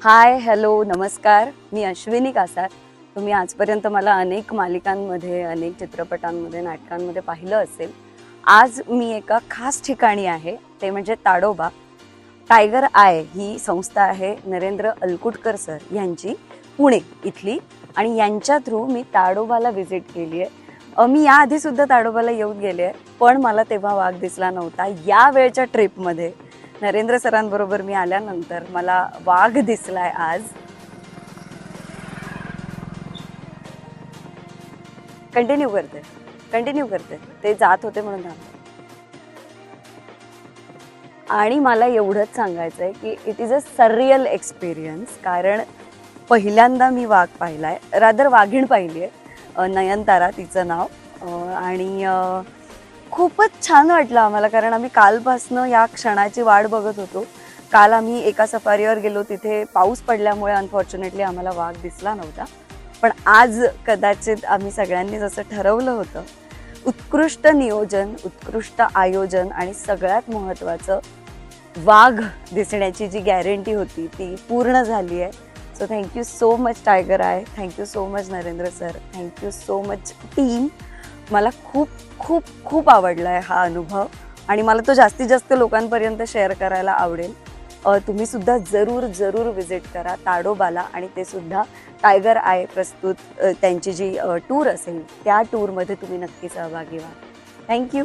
हाय, hello, नमस्कार. मी अश्विनी कासार. तुम्ही आजपर्यंत मला अनेक मालिकांमध्ये, अनेक चित्रपटांमध्ये, नाटकांमध्ये पाहिलं असेल. आज मी एका खास ठिकाणी आहे, ते म्हणजे ताडोबा. टायगर आय ही संस्था आहे नरेंद्र अलकुटकर सर यांची, पुणे इथली. आणि यांच्या थ्रू मी ताडोबाला व्हिजिट केली आहे. मी याआधी सुद्धा ताडोबाला येऊन गेले आहे, पण मला तेव्हा वाघ दिसला नव्हता. या वेळच्या ट्रिपमध्ये नरेंद्र सरांबरोबर मी आल्यानंतर मला वाघ दिसलाय आज. कंटिन्यू करते ते जात होते म्हणून थांबते. आणि मला एवढंच सांगायचं आहे की it is a surreal experience. कारण पहिल्यांदा मी वाघ पाहिलाय, रादर वाघीण पाहिली आहे, नयनतारा तिचं नाव. आणि खूपच छान वाटलं आम्हाला, कारण आम्ही कालपासनं या क्षणाची वाट बघत होतो. काल आम्ही एका सफारीवर गेलो, तिथे पाऊस पडल्यामुळे अनफॉर्च्युनेटली आम्हाला वाघ दिसला नव्हता. पण आज कदाचित आम्ही सगळ्यांनीच असं ठरवलं होतं. उत्कृष्ट नियोजन, उत्कृष्ट आयोजन आणि सगळ्यात महत्त्वाचं वाघ दिसण्याची जी गॅरंटी होती ती पूर्ण झाली आहे. So thank you so much tiger I, thank you so much Narendra sir, thank you so much team. मला खूप खूप खूप आवडला आहे हा अनुभव आणि मला तो जास्तीत जास्त लोकांपर्यंत शेअर करायला आवडेल. तुम्ही सुद्धा जरूर व्हिजिट करा ताडोबाला, आणि ते सुद्धा टायगर आय प्रस्तुत त्यांची जी टूर असेल त्या टूरमध्ये तुम्ही नक्की सहभागी व्हा. थँक्यू.